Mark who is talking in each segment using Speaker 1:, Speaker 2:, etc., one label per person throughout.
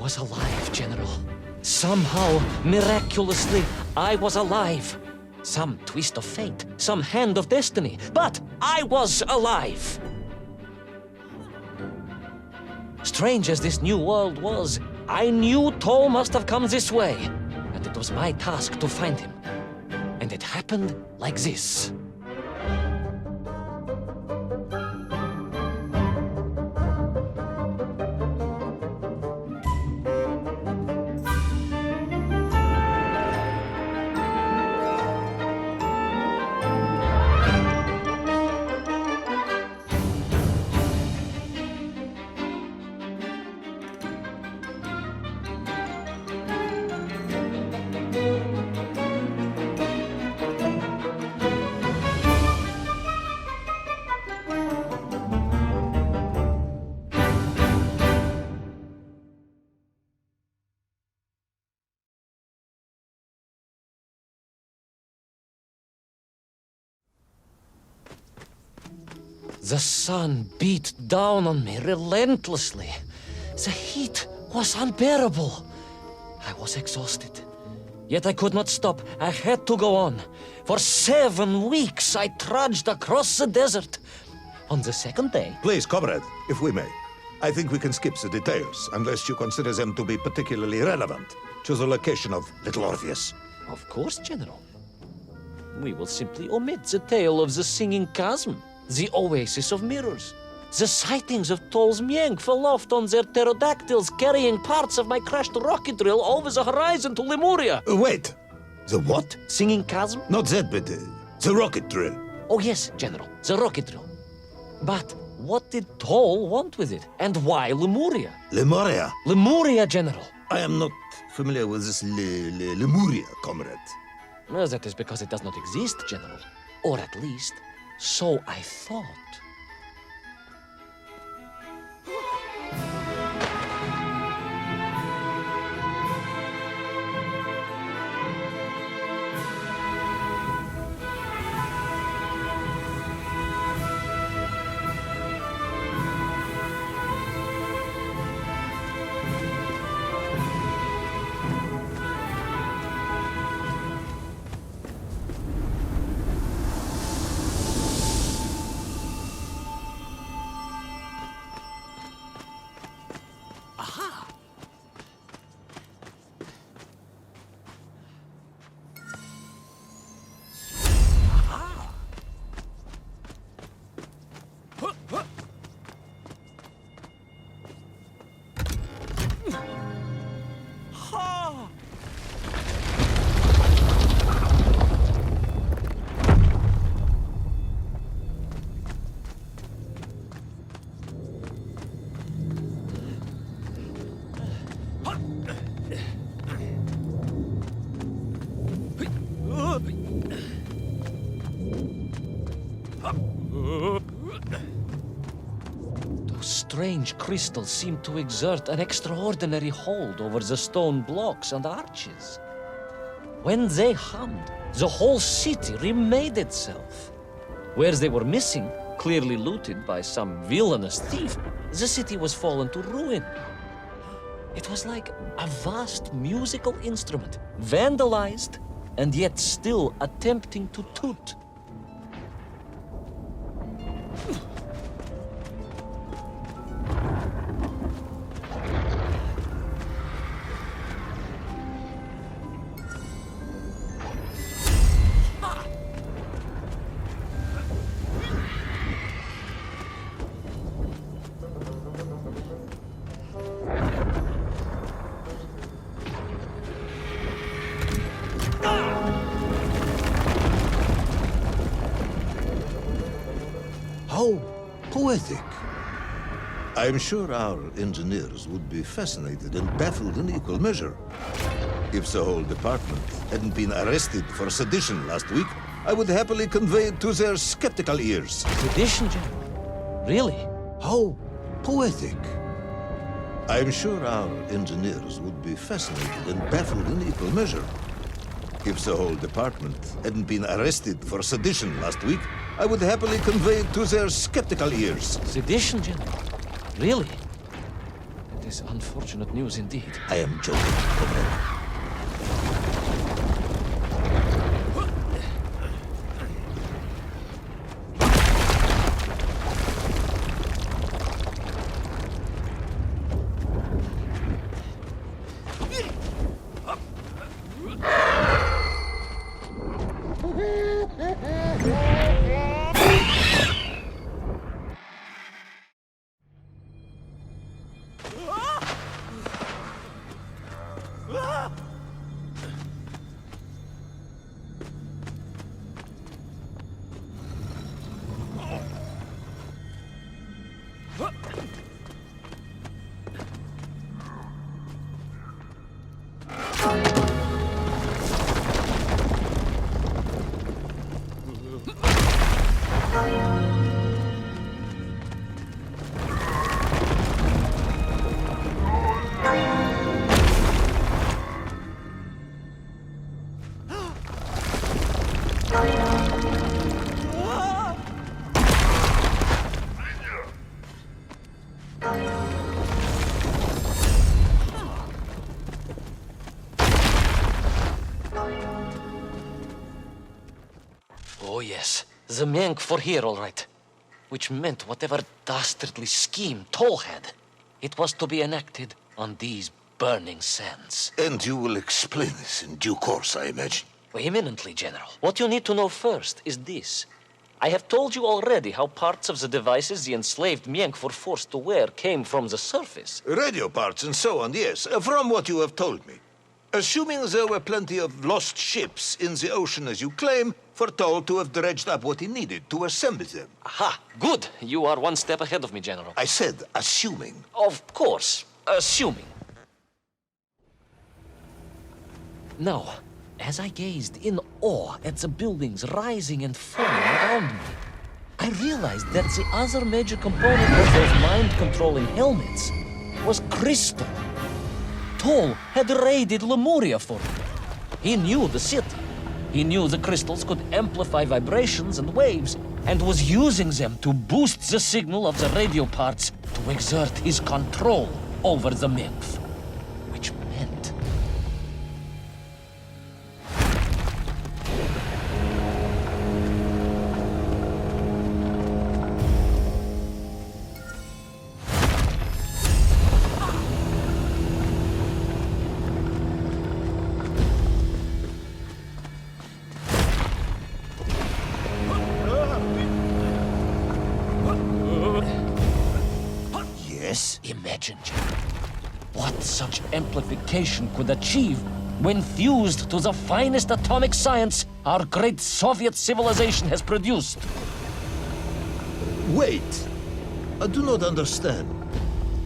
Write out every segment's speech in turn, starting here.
Speaker 1: was alive, General. Somehow, miraculously, I was alive. Some twist of fate, some hand of destiny, but I was alive. Strange as this new world was, I knew Toll must have come this way, and it was my task to find him. And it happened like this. The sun beat down on me relentlessly. The heat was unbearable. I was exhausted. Yet I could not stop. I had to go on. For 7 weeks I trudged across the desert. On the second day...
Speaker 2: Please, comrade, if we may. I think we can skip the details, unless you consider them to be particularly relevant to the location of Little Orpheus.
Speaker 1: Of course, General. We will simply omit the tale of the singing chasm, the oasis of mirrors, the sightings of Toll's Mienk aloft on their pterodactyls carrying parts of my crashed rocket drill over the horizon to Lemuria.
Speaker 2: Wait, the what?
Speaker 1: Singing chasm?
Speaker 2: Not that, but the rocket drill.
Speaker 1: Oh yes, General, the rocket drill. But what did Toll want with it, and why Lemuria?
Speaker 2: Lemuria?
Speaker 1: Lemuria, General.
Speaker 2: I am not familiar with this Lemuria, comrade.
Speaker 1: Well, that is because it does not exist, General. Or at least, so I thought. Those strange crystals seemed to exert an extraordinary hold over the stone blocks and arches. When they hummed, the whole city remade itself. Where they were missing, clearly looted by some villainous thief, the city was fallen to ruin. It was like a vast musical instrument, vandalized, and yet still attempting to toot.
Speaker 2: How poetic. I'm sure our engineers would be fascinated and baffled in equal measure. If the whole department hadn't been arrested for sedition last week, I would happily convey it to their skeptical ears.
Speaker 1: Sedition, General? Really?
Speaker 2: How poetic. I'm sure our engineers would be fascinated and baffled in equal measure. If the whole department hadn't been arrested for sedition last week, I would happily convey it to their skeptical ears.
Speaker 1: Sedition, General? Really? It is unfortunate news indeed.
Speaker 2: I am joking, comrade.
Speaker 1: Oh, yes. The Menk were here, all right. Which meant whatever dastardly scheme Toll had, it was to be enacted on these burning sands.
Speaker 2: And you will explain this in due course, I imagine.
Speaker 1: Eminently, General. What you need to know first is this. I have told you already how parts of the devices the enslaved Menk were forced to wear came from the surface.
Speaker 2: Radio parts and so on, yes, from what you have told me. Assuming there were plenty of lost ships in the ocean as you claim, for Toll to have dredged up what he needed to assemble them.
Speaker 1: Aha, good. You are one step ahead of me, General.
Speaker 2: I said assuming.
Speaker 1: Of course, assuming. Now, as I gazed in awe at the buildings rising and falling around me, I realized that the other major component of those mind-controlling helmets was crystal. Toll had raided Lemuria for me. He knew the city. He knew the crystals could amplify vibrations and waves, and was using them to boost the signal of the radio parts to exert his control over the Menk. Which meant...
Speaker 2: Yes?
Speaker 1: Imagine, General, what such amplification could achieve when fused to the finest atomic science our great Soviet civilization has produced.
Speaker 2: Wait. I do not understand.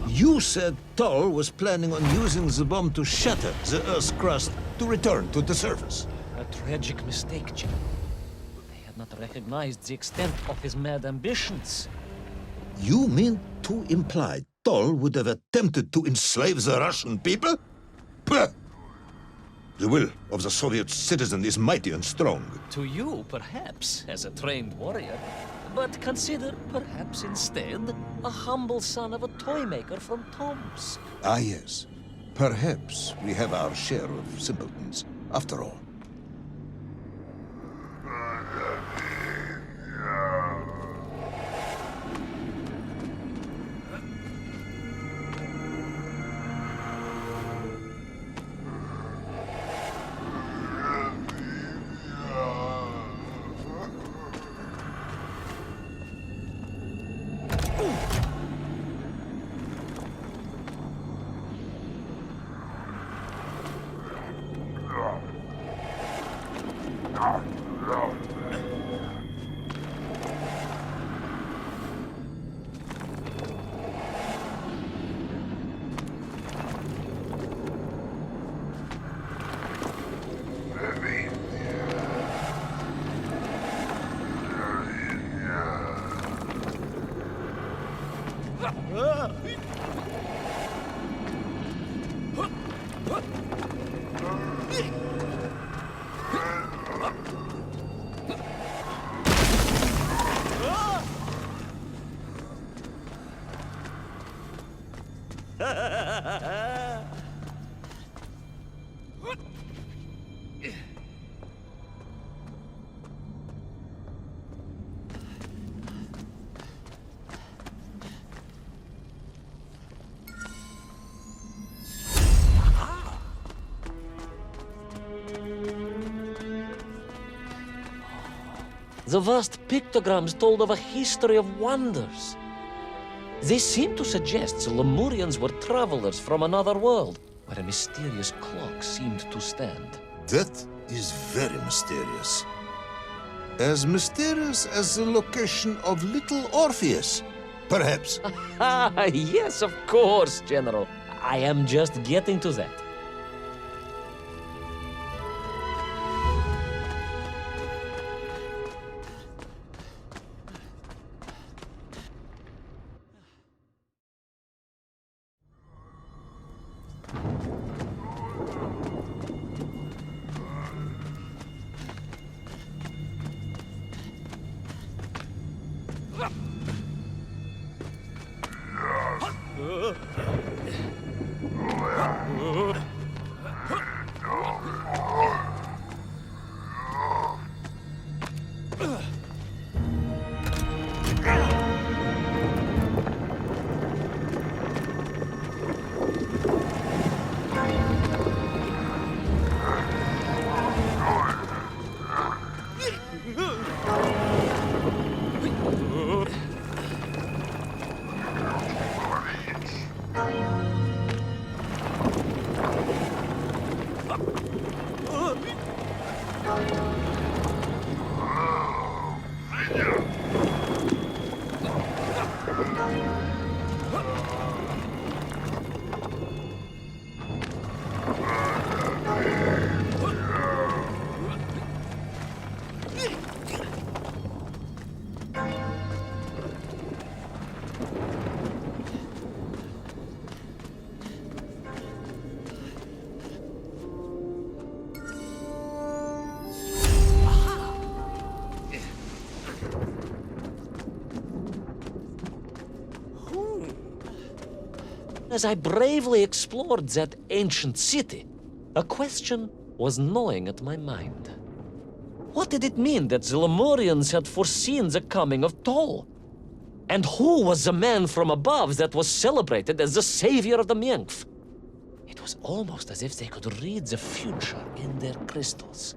Speaker 2: You said Toll was planning on using the bomb to shatter the Earth's crust to return to the surface.
Speaker 1: A tragic mistake, General. I had not recognized the extent of his mad ambitions.
Speaker 2: You mean to imply Toll would have attempted to enslave the Russian people? Pah! The will of the Soviet citizen is mighty and strong.
Speaker 1: To you, perhaps, as a trained warrior, but consider, perhaps instead, a humble son of a toy maker from Tomsk.
Speaker 2: Ah, yes. Perhaps we have our share of simpletons, after all.
Speaker 1: The vast pictograms told of a history of wonders. They seem to suggest the Lemurians were travelers from another world, where a mysterious clock seemed to stand.
Speaker 2: That is very mysterious. As mysterious as the location of little Orpheus, perhaps.
Speaker 1: Ah, yes, of course, General. I am just getting to that. As I bravely explored that ancient city, a question was gnawing at my mind. What did it mean that the Lemurians had foreseen the coming of Tol? And who was the man from above that was celebrated as the savior of the Miengf? It was almost as if they could read the future in their crystals.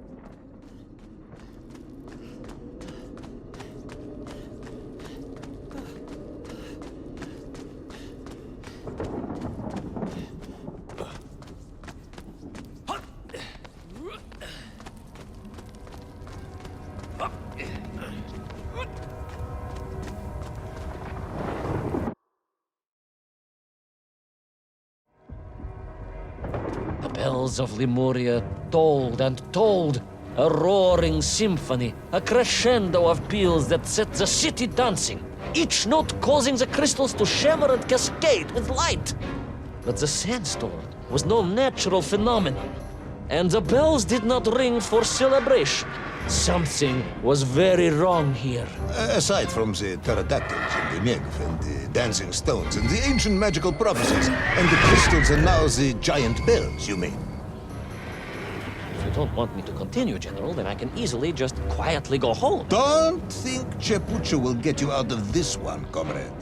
Speaker 1: The bells of Lemuria tolled and tolled, a roaring symphony, a crescendo of peals that set the city dancing, each note causing the crystals to shimmer and cascade with light. But the sandstorm was no natural phenomenon, and the bells did not ring for celebration. Something was very wrong here.
Speaker 2: Aside from the pterodactyls and the Megv and the dancing stones and the ancient magical prophecies and the crystals and now the giant bells, you mean?
Speaker 1: If you don't want me to continue, General, then I can easily just quietly go home.
Speaker 2: Don't think Chepucha will get you out of this one, comrade.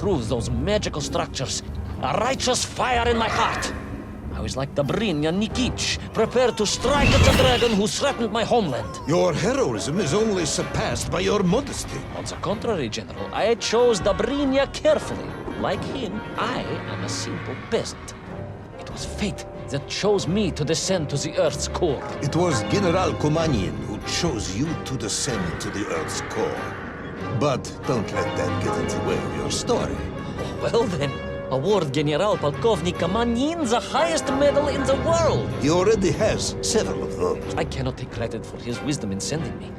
Speaker 1: through those magical structures, a righteous fire in my heart. I was like Dobrynya Nikic, prepared to strike at the dragon who threatened my homeland.
Speaker 2: Your heroism is only surpassed by your modesty.
Speaker 1: On the contrary, General, I chose Dobrynya carefully. Like him, I am a simple peasant. It was fate that chose me to descend to the Earth's core.
Speaker 2: It was General Campane who chose you to descend to the Earth's core. But don't let that get in the way of your story.
Speaker 1: Well then, award General Polkovnik Campane the highest medal in the world.
Speaker 2: He already has several of those.
Speaker 1: I cannot take credit for his wisdom in sending me.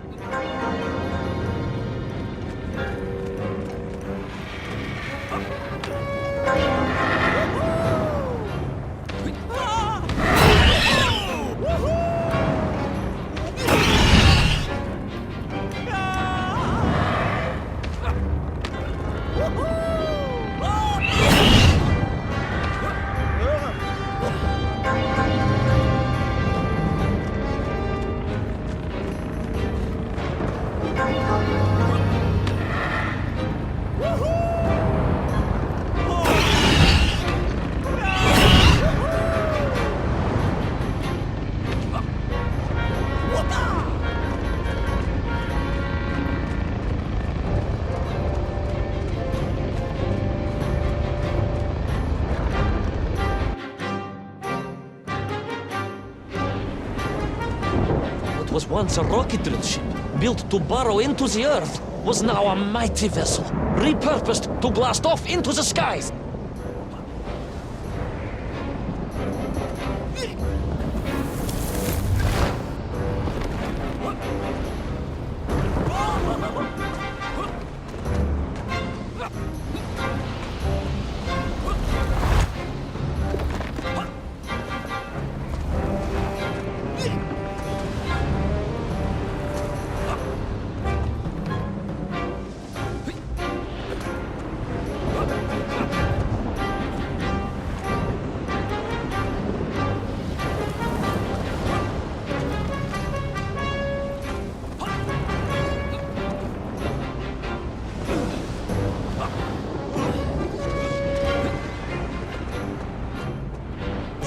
Speaker 1: Was once a rocket drill ship, built to burrow into the earth, was now a mighty vessel, repurposed to blast off into the skies.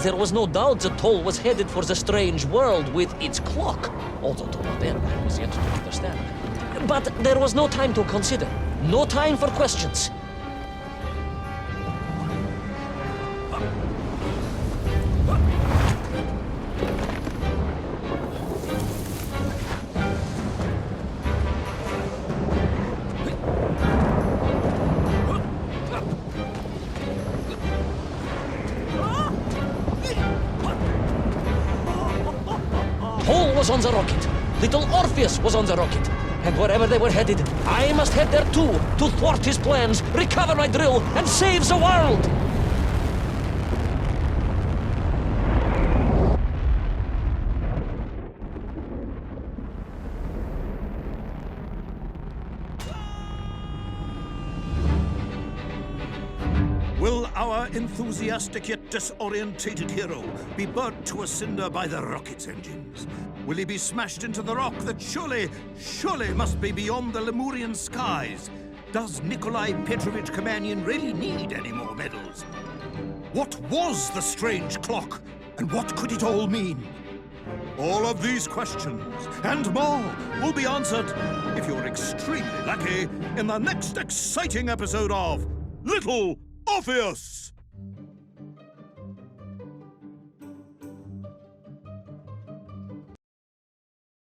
Speaker 1: There was no doubt the toll was headed for the strange world with its clock, although to what end I was yet to understand. But there was no time to consider, no time for questions. Paul was on the rocket. Little Orpheus was on the rocket. And wherever they were headed, I must head there too, to thwart his plans, recover my drill, and save the world!
Speaker 3: Will our enthusiastic yet disorientated hero be burnt to a cinder by the rocket's engines? Will he be smashed into the rock that surely must be beyond the Lemurian skies? Does Nikolai Petrovich Campane really need any more medals? What was the strange clock, and what could it all mean? All of these questions and more will be answered, if you're extremely lucky, in the next exciting episode of Little Orpheus!